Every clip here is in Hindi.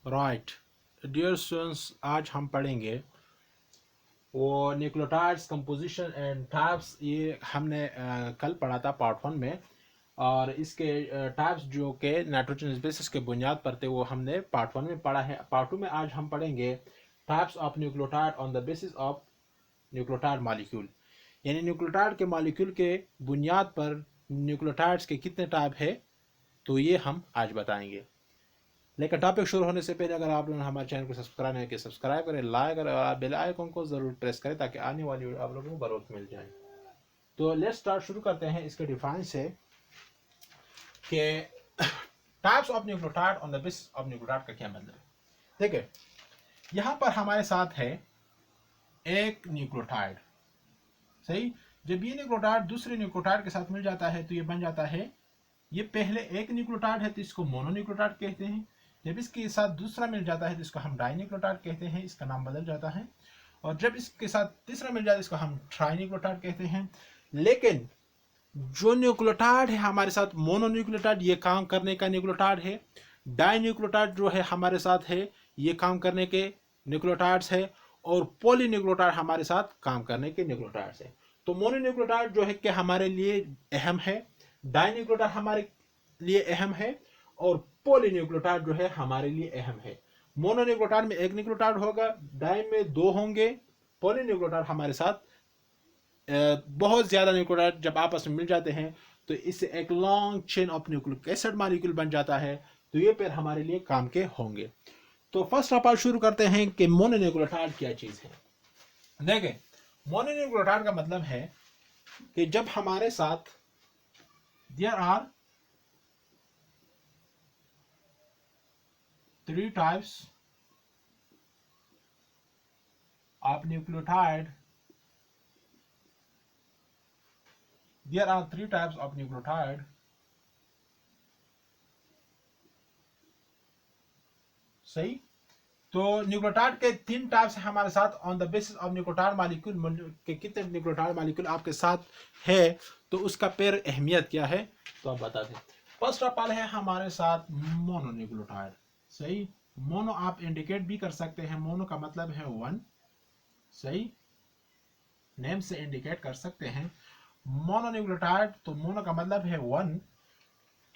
राइट डियर स्टूडेंट्स, आज हम पढ़ेंगे वो न्यूक्लियोटाइड्स कंपोजिशन एंड टाइप्स। ये हमने कल पढ़ा था पार्ट 1 में, और इसके टाइप्स जो के नाइट्रोजन बेसिस के बुनियाद पर थे वो हमने पार्ट 1 में पढ़ा है। पार्ट 2 में आज हम पढ़ेंगे types of nucleotide on the basis of nucleotide molecule, यानी न्यूक्लियोटाइड के मॉलिक्यूल के बुनियाद पर न्यूक्लियोटाइड्स के कितने टाइप है, तो ये हम आज बताएंगे। लेकिन टॉपिक शुरू होने से पहले अगर आप लोग हमारे चैनल को सब्सक्राइब नहीं किया, सब्सक्राइब करें, लाइक करें और बेल आइकन को जरूर प्रेस करें ताकि आने वाली वीडियो आप लोगों को बर वक्त मिल जाए। तो लेट्स स्टार्ट, शुरू करते हैं इसके डिफाइन से कि types of nucleotide on the basis of nucleotide का क्या मतलब है। देखिए, यहाँ पर हमारे साथ है एक न्यूक्लियोटाइड, सही। जब ये न्यूक्लियोटाइड दूसरे न्यूक्लियोटाइड के साथ मिल जाता है तो ये बन जाता है, ये पहले एक न्यूक्लियोटाइड है तो इसको मोनोन्यूक्लियोटाइड कहते हैं। जब इसके साथ दूसरा मिल जाता है तो इसको हम डाइन्यूक्लियोटाइड कहते हैं, इसका नाम बदल जाता है। और जब इसके साथ तीसरा मिल जाता है इसको हम ट्राइन्यूक्लियोटाइड कहते हैं। लेकिन जो न्यूक्लियोटाइड है हमारे साथ मोनोन्यूक्लियोटाइड, ये काम करने का न्यूक्लियोटाइड है। डाइन्यूक्लियोटाइड जो है हमारे साथ है, ये काम करने के न्यूक्लियोटाइड्स है। और पॉलीन्यूक्लियोटाइड हमारे साथ काम करने के न्यूक्लियोटाइड्स है। तो मोनोन्यूक्लियोटाइड जो है कि हमारे लिए अहम है, डाइन्यूक्लियोटाइड हमारे लिए अहम है, और पॉलीन्यूक्लियोटाइड जो है हमारे लिए अहम है। मोनोन्यूक्लियोटाइड में एक न्यूक्लियोटाइड होगा, डाइ में दो होंगे। पॉलीन्यूक्लियोटाइड हमारे साथ बहुत ज्यादा न्यूक्लियोटाइड जब आपस में मिल जाते हैं तो इससे एक long chain of nucleic acid molecule बन जाता है। तो ये फिर हमारे लिए काम के होंगे। तो फर्स्ट ऑफ ऑल शुरू करते हैं कि मोनोन्यूक्लियोटाइड क्या चीज है। देखें, मोनोन्यूक्लियोटाइड का मतलब है कि जब हमारे साथ there are 3 types of nucleotide, there are 3 types of nucleotide, सही। तो न्यूक्लियोटाइड के 3 टाइप्स हमारे साथ on the basis of nucleotide molecule के कितने न्यूक्लियोटाइड मॉलिक्यूल आपके साथ है, तो उसका पेर अहमियत क्या है तो आप बता दें। फर्स्ट ऑफ ऑल है हमारे साथ मोनोन्यूक्लियोटाइड, सही। मोनो आप इंडिकेट भी कर सकते हैं, मोनो का मतलब है 1, सही, नेम से इंडिकेट कर सकते हैं मोनोन्यूक्लियोटाइड। तो मोनो का मतलब है 1।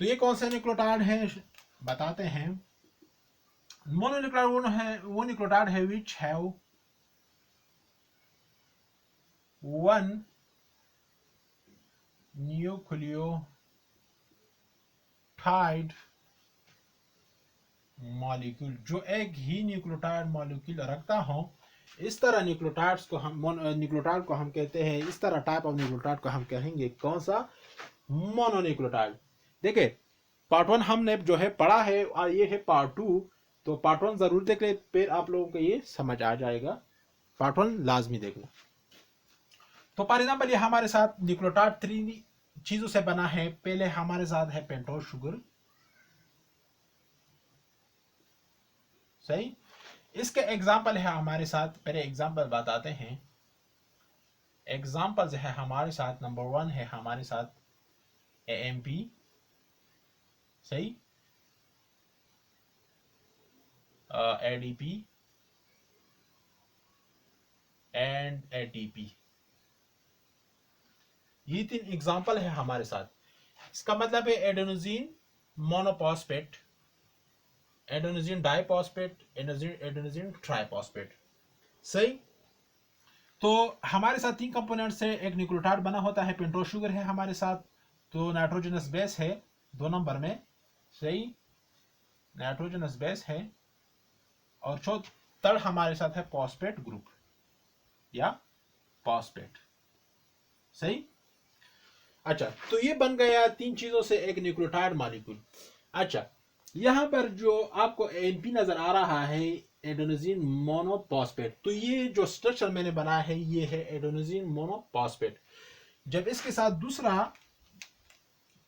तो ये कौन से न्यूक्लियोटाइड है बताते हैं। मोनोन्यूक्लियोटाइड वो न्यूक्लियोटाइड है विच हैव 1 न्यूक्लियोटाइड मॉलिक्यूल, जो एक ही न्यूक्लियोटाइड मॉलिक्यूल रखता हो। इस तरह न्यूक्लियोटाइड्स को हम न्यूक्लियोटाइड को हम कहते हैं, इस तरह टाइप ऑफ न्यूक्लियोटाइड को हम कहेंगे कौन सा, मोनोन्यूक्लियोटाइड। देखिए, पार्ट 1 हमने जो है पढ़ा है और ये है पार्ट 2। तो पार्ट 1 जरूर देख ले, फिर आप लोगों को ये समझ आ जाएगा। पार्ट 1 लाजमी देखना। तो फॉर एग्जाम्पल ये हमारे साथ न्यूक्लियोटाइड 3 चीजों से बना है। पहले हमारे साथ है पेंटोज शुगर, सही। इसके एग्जाम्पल है हमारे साथ, पहले एग्जाम्पल बताते हैं। एग्जाम्पल्स है हमारे साथ, नंबर 1 है हमारे साथ AMP, सही, ADP एंड ATP। ये 3 एग्जाम्पल है हमारे साथ। इसका मतलब है adenosine monophosphate, adenosine diphosphate, adenosine triphosphate, सही। तो हमारे साथ 3 कंपोनेंट से एक न्यूक्लियोटाइड बना होता है। पेंटोज शुगर है हमारे साथ, तो नाइट्रोजनस बेस है 2 नंबर में, सही, नाइट्रोजनस बेस है। और थर्ड हमारे साथ है फॉस्फेट ग्रुप या फॉस्फेट, सही। अच्छा, तो ये बन गया 3 चीजों से एक न्यूक्लियोटाइड मॉलिक्यूल। अच्छा, यहां पर जो आपको एनपी नजर आ रहा है, एडेनोसिन मोनोफॉस्फेट, तो ये जो स्ट्रक्चर मैंने बनाया है ये है एडेनोसिन मोनोफॉस्फेट। जब इसके साथ दूसरा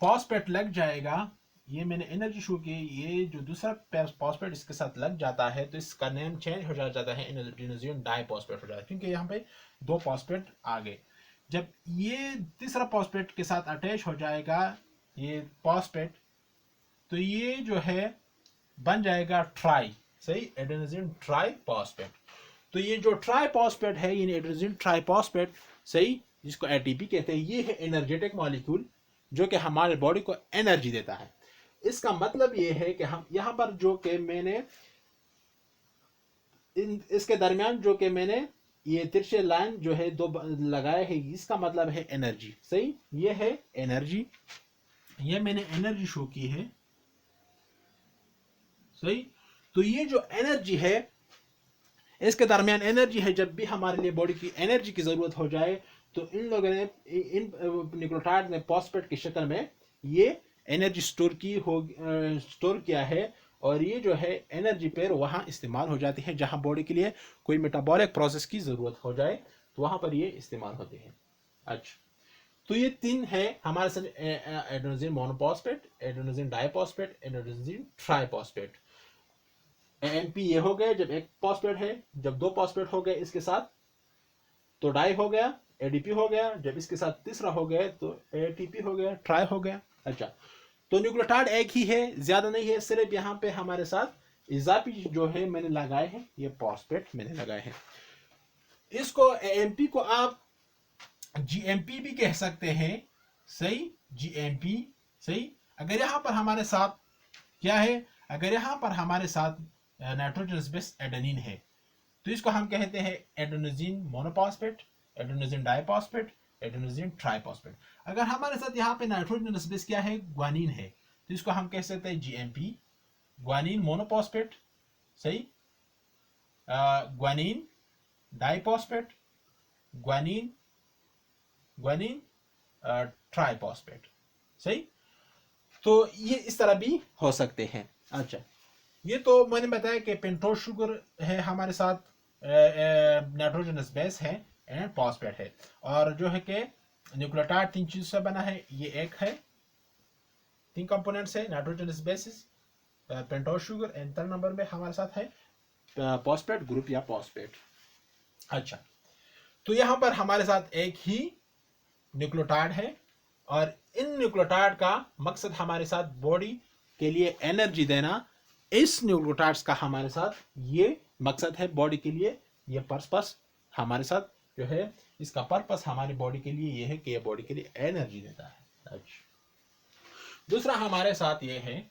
फॉस्फेट लग जाएगा, ये मैंने एनर्जी शो की, ये जो दूसरा फॉस्फेट इसके साथ लग जाता है तो इसका नेम चेंज हो जाता है, एडेनोसिन डाइफॉस्फेट हो जाता है, क्योंकि यहाँ पे 2 फॉस्फेट आ गए। जब ये तीसरा फॉस्फेट के साथ अटैच हो जाएगा ये फॉस्फेट, तो ये जो है बन जाएगा ट्राई, सही, एडेनोसिन ट्राइफॉस्फेट। तो ये जो ट्राइफॉस्फेट है, ये एडेनोसिन ट्राइफॉस्फेट, सही, जिसको एटीपी कहते हैं, ये है एनर्जेटिक मॉलिक्यूल जो कि हमारे बॉडी को एनर्जी देता है। इसका मतलब ये है कि हम यहाँ पर जो कि मैंने इसके दरमियान जो कि मैंने ये तिरछे लाइन जो है दो लगाए है, इसका मतलब है एनर्जी, सही, ये है एनर्जी, ये मैंने एनर्जी शो की है, सही। तो ये जो एनर्जी है, इसके दरमियान एनर्जी है, जब भी हमारे लिए बॉडी की एनर्जी की जरूरत हो जाए तो इन लोगों ने, इन न्यूक्लियोटाइड ने फॉस्फेट की शक्ल में ये एनर्जी स्टोर किया है, और ये जो है एनर्जी पर वहाँ इस्तेमाल हो जाती है, जहाँ बॉडी के लिए कोई मेटाबॉलिक प्रोसेस की ज़रूरत हो जाए तो वहाँ पर ये इस्तेमाल होती है। अच्छा, तो ये तीन है हमारे साथ, adenosine monophosphate, adenosine diphosphate, adenosine triphosphate. MP ये हो गए जब एक फॉस्फेट है, जब दो फॉस्फेट हो गए इसके साथ तो डाई हो गया, एडीपी हो गया, जब इसके साथ तीसरा हो गया तो एटीपी हो गया, ट्राई हो गया। अच्छा, तो न्यूक्लियोटाइड एक ही है, ज्यादा नहीं है, सिर्फ यहाँ पे हमारे साथ इजाफी जो है मैंने लगाए हैं, ये फॉस्फेट मैंने लगाए हैं। इसको एमपी को आप जीएमपी भी कह सकते हैं, सही, जीएमपी, सही। अगर यहाँ पर हमारे साथ क्या है, अगर यहाँ पर हमारे साथ नाइट्रोजनस बेस एडेनिन है तो इसको हम कहते हैं adenosine monophosphate, adenosine diphosphate, adenosine triphosphate. अगर हमारे साथ यहाँ पे नाइट्रोजनस बेस क्या है, ग्वानिन है, तो इसको हम कह सकते हैं जीएमपी, ग्वानिन मोनोफॉस्फेट, सही, guanine diphosphate, guanine guanine triphosphate, सही। तो ये इस तरह भी हो सकते हैं। अच्छा, ये तो मैंने बताया कि पेंटोज शुगर है हमारे साथ, नाइट्रोजनस बेस है एंड फॉस्फेट है, और जो है कि न्यूक्लियोटाइड तीन चीज से बना है, ये एक है, तीन कंपोनेंट्स है, nitrogenous bases, pentose sugar, and third number में हमारे साथ है फॉस्फेट ग्रुप या फॉस्फेट। अच्छा, तो यहाँ पर हमारे साथ एक ही न्यूक्लियोटाइड है, और इन न्यूक्लियोटाइड का मकसद हमारे साथ बॉडी के लिए एनर्जी देना, इस न्यूक्लियोटाइड्स का हमारे साथ ये मकसद है बॉडी के लिए, ये पर्पस हमारे साथ जो है, इसका पर्पस हमारी बॉडी के लिए ये है कि ये बॉडी के लिए एनर्जी देता है। अच्छा, दूसरा हमारे साथ ये है,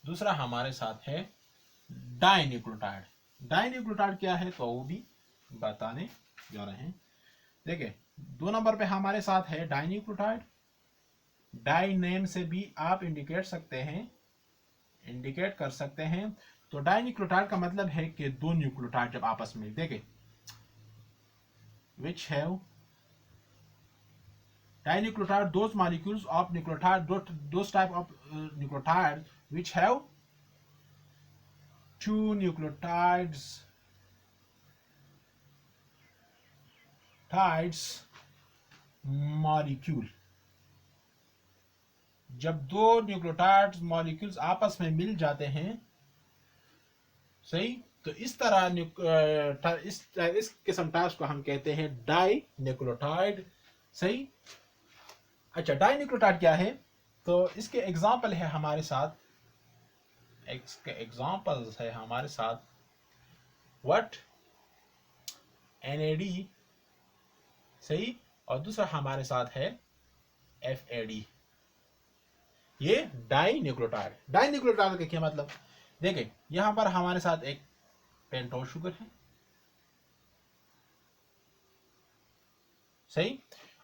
दूसरा हमारे साथ है डाइन्यूक्लियोटाइड। डाइन्यूक्लियोटाइड क्या है तो वो भी बताने जा रहे हैं। देखिए, दो नंबर पे हमारे साथ है डाइन्यूक्लियोटाइड। डाई नेम से भी आप इंडिकेट कर सकते हैं। तो डाइन्यूक्लियोटाइड का मतलब है कि दो न्यूक्लियोटाइड जब आपस में, देखें, which have dinucleotide, those molecules of nucleotide, those type of nucleotides which have two nucleotides molecule, जब दो न्यूक्लियोटाइड मॉलिक्यूल्स आपस में मिल जाते हैं, सही, तो इस तरह इस किस्म टाइप्स को हम कहते हैं डाई न्यूक्लियोटाइड, सही। अच्छा, डाई न्यूक्लियोटाइड क्या है, तो इसके एग्जांपल है हमारे साथ, इसके एग्जांपल्स है हमारे साथ व्हाट, NAD, सही, और दूसरा हमारे साथ है FAD, ये डाई न्यूक्लियोटाइड। डाई न्यूक्लियोटाइड का क्या मतलब, देखिए, यहां पर हमारे साथ एक पेंटोज शुगर है, सही,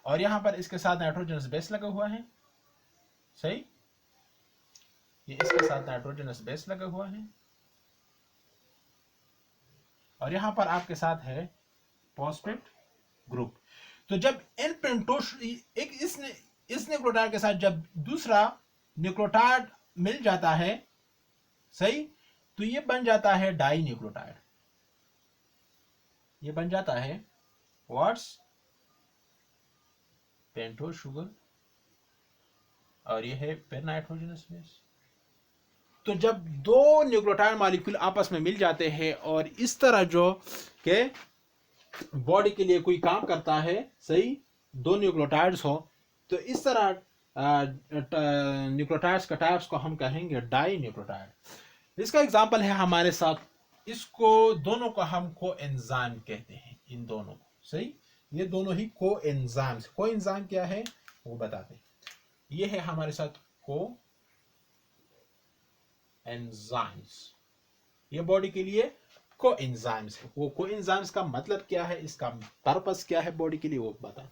और यहां पर इसके साथ नाइट्रोजनस बेस लगा हुआ है, सही, ये इसके साथ नाइट्रोजनस बेस लगा हुआ है, और यहां पर आपके साथ है फॉस्फेट ग्रुप। तो जब इन पेंटोज एक इस न्यूक्लियोटाइड के साथ जब दूसरा न्यूक्लियोटाइड मिल जाता है, सही, तो ये बन जाता है डाई न्यूक्लियोटाइड, ये बन जाता है व्हाट्स, पेंटोज शुगर, और ये है फिर नाइट्रोजनस बेस। तो जब दो न्यूक्लियोटाइड मॉलिक्यूल आपस में मिल जाते हैं और इस तरह जो के बॉडी के लिए कोई काम करता है, सही, दो न्यूक्लियोटाइड्स हो, तो इस तरह न्यूक्लियोटाइड्स का टाइप्स को हम कहेंगे डाई न्यूक्लियोटाइड। इसका एग्जांपल है हमारे साथ, इसको दोनों को हम कोएंजाइम कहते हैं, इन दोनों को, सही, ये दोनों ही कोएंजाइम्स। कोएंजाइम क्या है वो बताते हैं। ये है हमारे साथ कोएंजाइम्स, ये बॉडी के लिए कोएंजाइम्स है। वो कोएंजाइम्स का मतलब क्या है, इसका पर्पस क्या है बॉडी के लिए, वो बता।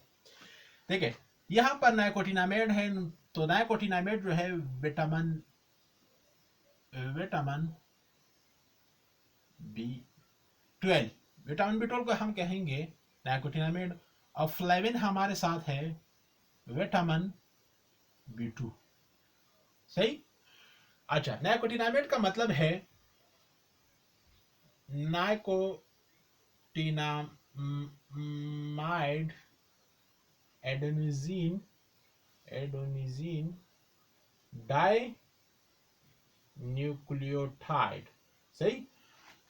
देखिए यहाँ पर नाइकोटिनामेड है, तो नाइकोटिनामेड जो है विटामिन B12, विटामिन B12 को हम कहेंगे नाइकोटिनामेड, और फ्लेविन हमारे साथ है विटामिन B2, सही। अच्छा, नाइकोटिनामेड का मतलब है नाइकोटिनामाइड एडेनोसिन डाई न्यूक्लियोटाइड, सही।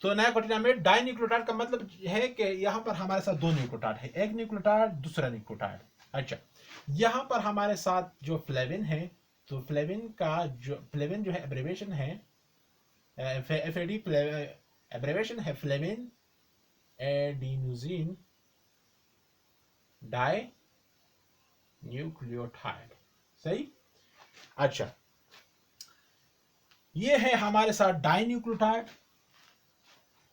तो नाइकोटिनामेड डाई न्यूक्लियोटाइड का मतलब है कि यहाँ पर हमारे साथ दो न्यूक्लियोटाइड है, एक न्यूक्लियोटाइड दूसरा न्यूक्लियोटाइड। अच्छा, यहाँ पर हमारे साथ जो फ्लेविन है, तो फ्लेविन जो है एब्रिवेशन है, FAD एब्रिवेशन है फ्लेविन एडिनोसिन डाई न्यूक्लियोटाइड, सही। अच्छा, ये है हमारे साथ डाइन्यूक्लियोटाइड,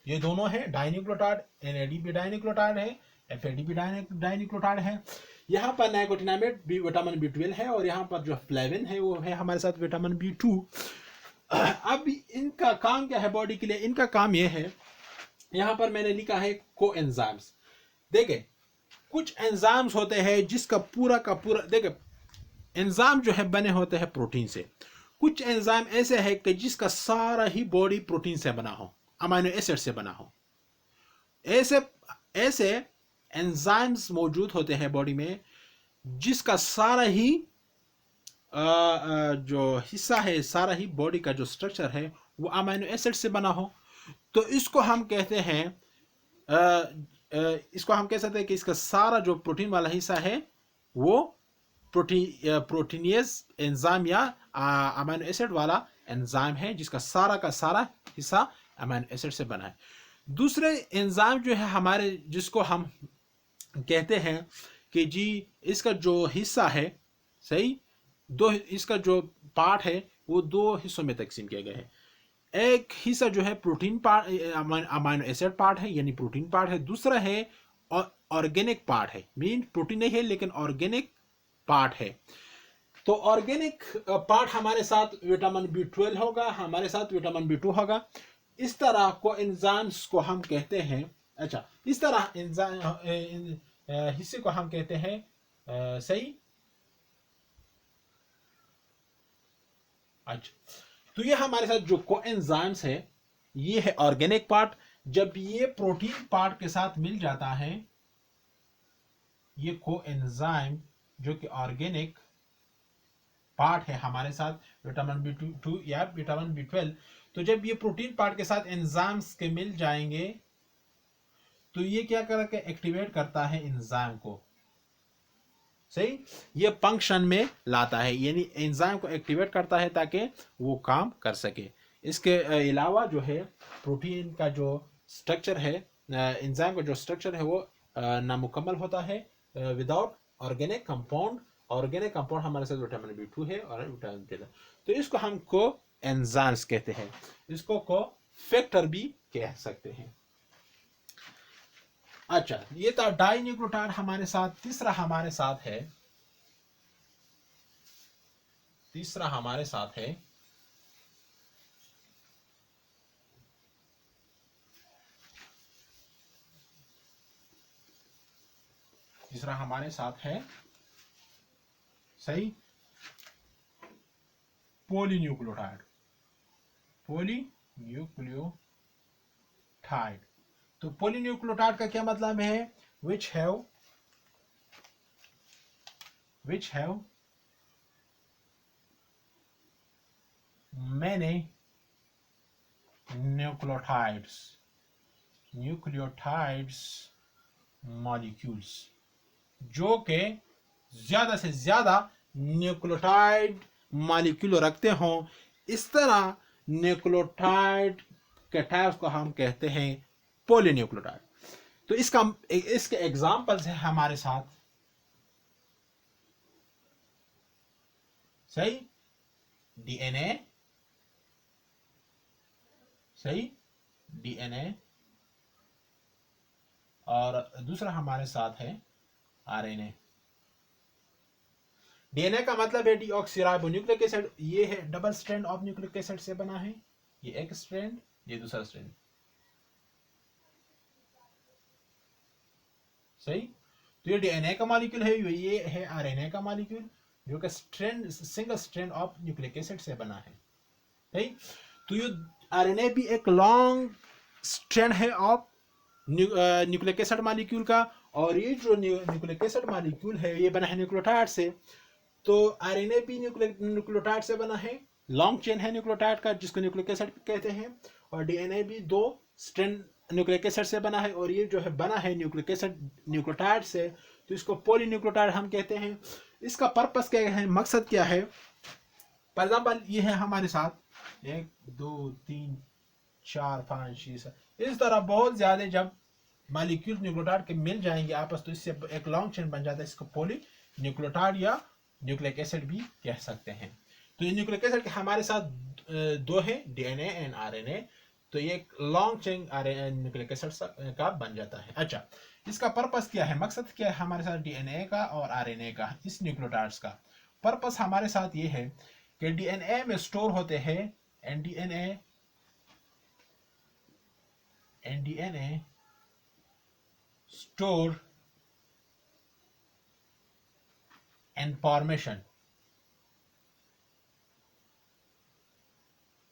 ये दोनों है डाइन्यूक्लियोटाइड, NAD भी डाइन्यूक्लियोटाइड है, FAD भी डाइन्यूक्लियोटाइड है। यहाँ पर नाइकोटिनामेड भी विटामिन B12 है, और यहाँ पर जो फ्लेविन है वो है हमारे साथ विटामिन B2। अब इनका काम क्या है बॉडी के लिए, इनका काम ये है, यहाँ पर मैंने लिखा है कोएंजाइम्स। देखिए कुछ एंजाइम्स होते हैं जिसका पूरा का पूरा, देखिए एंजाइम जो है बने होते हैं प्रोटीन से, कुछ एंजाइम ऐसे है कि जिसका सारा ही बॉडी प्रोटीन से बना हो, अमीनो एसिड से बना हो। ऐसे ऐसे एंजाइम्स मौजूद होते हैं बॉडी में जिसका सारा ही जो हिस्सा है, सारा ही बॉडी का जो स्ट्रक्चर है वो अमीनो एसिड से बना हो। तो इसको हम कहते हैं इसको हम कह सकते हैं कि इसका सारा जो प्रोटीन वाला हिस्सा है वो प्रोटीनियस एंजाइम या अमीनो एसिड वाला एंजाइम है, जिसका सारा का सारा हिस्सा अमीनो एसिड से बना है। दूसरे एंजाइम जो है हमारे, जिसको हम कहते हैं कि जी इसका जो हिस्सा है, सही, इसका जो पार्ट है वो दो हिस्सों में तकसीम किया गया है। एक हिस्सा जो है protein part, amino acid part है, यानी प्रोटीन पार्ट है। दूसरा है ऑर्गेनिक पार्ट है, मीन प्रोटीन नहीं है लेकिन ऑर्गेनिक पार्ट है। तो ऑर्गेनिक पार्ट हमारे साथ विटामिन B12 होगा, हमारे साथ विटामिन B2 होगा। इस तरह को एंजाइम्स को हम कहते हैं। अच्छा, इस तरह हिस्से को हम कहते हैं, सही। अच्छा, तो ये हमारे साथ जो कोएंजाइम्स है ये है ऑर्गेनिक पार्ट। जब ये प्रोटीन पार्ट के साथ मिल जाता है, ये कोएंजाइम जो कि ऑर्गेनिक पार्ट है हमारे साथ विटामिन B2 या विटामिन B12, तो जब ये प्रोटीन पार्ट के साथ एंजाइम्स के मिल जाएंगे तो ये क्या करके एक्टिवेट करता है एंजाइम को, सही, ये फंक्शन में लाता है, यानी एंजाइम को एक्टिवेट करता है ताकि वो काम कर सके। इसके अलावा जो है प्रोटीन का जो स्ट्रक्चर है, एंजाइम का जो स्ट्रक्चर है वो नामुकम्मल होता है without organic compound. Organic compound हमारे साथ विटामिन B2 है और विटामिन B12, तो इसको हम को एंजाइम्स कहते हैं, इसको को फैक्टर भी कह सकते हैं। अच्छा, ये था डाइन्यूक्लियोटाइड हमारे साथ। तीसरा हमारे साथ है तीसरा हमारे साथ है सही, पॉलीन्यूक्लियोटाइड। तो पॉलीन्यूक्लियोटाइड का क्या मतलब है, which have many nucleotides molecules, जो के ज्यादा से ज्यादा न्यूक्लियोटाइड मॉलिक्यूल रखते हों। इस तरह न्यूक्लियोटाइड के टाइप्स को हम कहते हैं पॉलीन्यूक्लियोटाइड। तो इसके एग्जांपल्स हैं हमारे साथ, सही, डीएनए, सही, डीएनए, और दूसरा हमारे साथ है आरएनए। डीएनए का मतलब है डीऑक्सीराइबोन्यूक्लिक एसिड, ये है double strand of nucleic acid से बना है, ये एक स्ट्रैंड, ये दूसरा स्ट्रैंड, सही। तो ये डीएनए का मॉलिक्यूल है, ये है आरएनए का मॉलिक्यूल, जो कि strand, single strand of nucleic acid से बना है, सही। तो ये आरएनए भी एक लॉन्ग स्ट्रैंड है ऑफ न्यूक्लिक एसिड मॉलिक्यूल का, और ये जो न्यूक्लिक एसिड मॉलिक्यूल है ये बना है न्यूक्लियोटाइड से। तो आरएनए भी न्यूक्लियोटाइड से बना है, लॉन्ग चेन है न्यूक्लियोटाइड का जिसको न्यूक्लिक एसिड कहते हैं, और डीएनए भी दो स्ट्रैंड न्यूक्लिक एसिड से बना है, और ये जो है बना है न्यूक्लिक एसिड न्यूक्लियोटाइड से, तो इसको पॉलीन्यूक्लियोटाइड हम कहते हैं। इसका पर्पस क्या है, मकसद क्या है? फॉर एग्जाम्पल ये है हमारे साथ 1 2 3 4 5 6 7, इस तरह बहुत ज्यादा जब मॉलिक्यूल न्यूक्लियोटाइड के मिल जाएंगे आपस, तो इससे एक लॉन्ग चेन बन जाता है, इसको पॉली न्यूक्लियोटाइड या न्यूक्लिक एसिड भी कह सकते हैं। तो ये न्यूक्लिक एसिड हमारे साथ दो है, डीएनए एंड आरएनए, तो ये एक लॉन्ग चेन न्यूक्लिक एसिड का बन जाता है। अच्छा, इसका पर्पस क्या है, मकसद क्या है हमारे साथ डीएनए का और आरएनए का, इस न्यूक्लियोटाइड्स का पर्पस हमारे साथ ये है कि डीएनए में स्टोर होते हैं एनडीएनए स्टोर इंफॉर्मेशन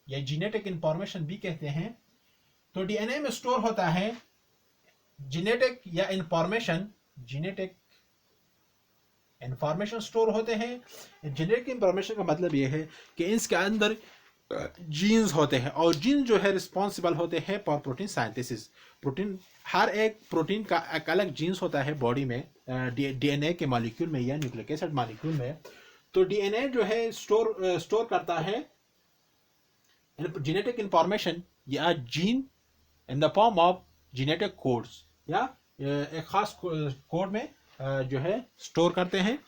या जेनेटिक इंफॉर्मेशन भी कहते हैं। तो डीएनए में स्टोर होता है जेनेटिक या इंफॉर्मेशन, जेनेटिक इंफॉर्मेशन स्टोर होते हैं। जेनेटिक इंफॉर्मेशन का मतलब यह है कि इसके अंदर जीन्स होते हैं, और जीन जो है रिस्पॉन्सिबल होते हैं फॉर प्रोटीन साइंथेसिस। प्रोटीन, हर एक प्रोटीन का एक अलग जीन्स होता है बॉडी में, डीएनए के मॉलिक्यूल में या न्यूक्लिक एसिड मॉलिक्यूल में। तो डीएनए जो है स्टोर करता है जेनेटिक इंफॉर्मेशन या gene in the form of genetic codes, या एक खास कोड में जो है स्टोर करते हैं।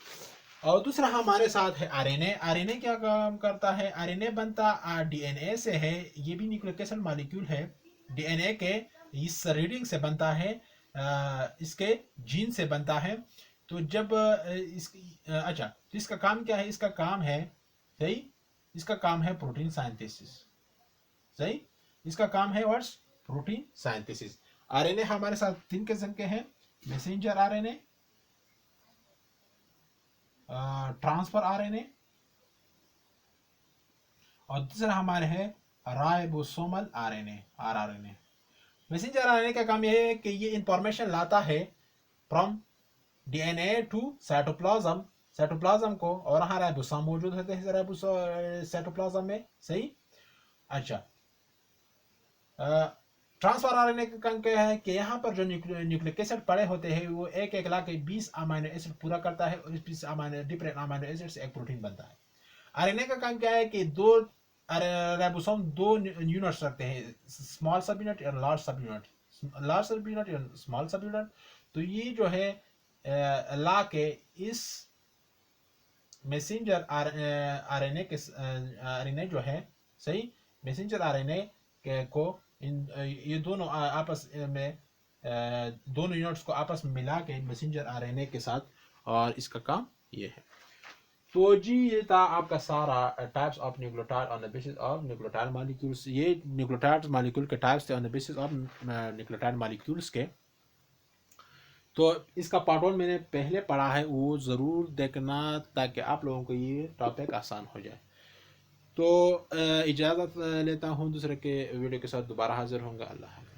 और दूसरा हमारे साथ है आरएनए। आरएनए क्या काम करता है, आरएनए बनता डीएनए से है, ये भी न्यूक्लिक एसिड मॉलिक्यूल है, डीएनए के इस रीडिंग से बनता है, इसके जीन से बनता है। तो जब अच्छा, तो इसका काम क्या है, इसका काम है, सही, इसका काम है प्रोटीन साइंथेसिस, सही, इसका काम है वर्ड्स प्रोटीन साइंथेसिस। आरएनए हमारे साथ 3 किस्म के हैं, मैसेंजर आरएनए, ट्रांसफर आरएनए, और दूसरा हमारे है ribosomal RNA, rRNA. Messenger RNA का काम यह है कि ये इंफॉर्मेशन लाता है from DNA to cytoplasm, cytoplasm को, और यहाँ राइबोसोम मौजूद होते हैं साइटोप्लाज्म में, सही। अच्छा, ट्रांसफर आरएनए का काम क्या है कि यहाँ पर जो न्यूक्लिक एसिड पड़े होते हैं वो एक एक ला के 20 अमीनो एसिड पूरा करता है, और इस 20 डिफरेंट अमीनो एसिड से एक प्रोटीन बनता है। आरएनए का काम क्या है कि दो राइबोसोम दो यूनिट्स रखते हैं, स्मॉल सब यूनिट और लार्ज सब यूनिट, लार्ज सब यूनिट और स्मॉल सब यूनिट। तो ये जो है ला के इस मैसेंजर आरएनए के आरएनए जो है, सही, मैसेंजर आरएनए को ये दोनों आपस में दोनों यूनिट्स को आपस में मिला के मैसेंजर आरएनए के साथ, और इसका काम ये है। तो जी ये था आपका सारा types of nucleotide on the basis of nucleotide molecules. ये न्यूक्लियोटाइड मॉलिक्यूल के टाइप्स थे on the basis of nucleotide molecules के। तो इसका पार्ट 1 मैंने पहले पढ़ा है, वो ज़रूर देखना ताकि आप लोगों को ये टॉपिक आसान हो जाए। तो इजाज़त लेता हूँ, दूसरे के वीडियो के साथ दोबारा हाजिर होंगे। अल्लाह हाफ़िज़।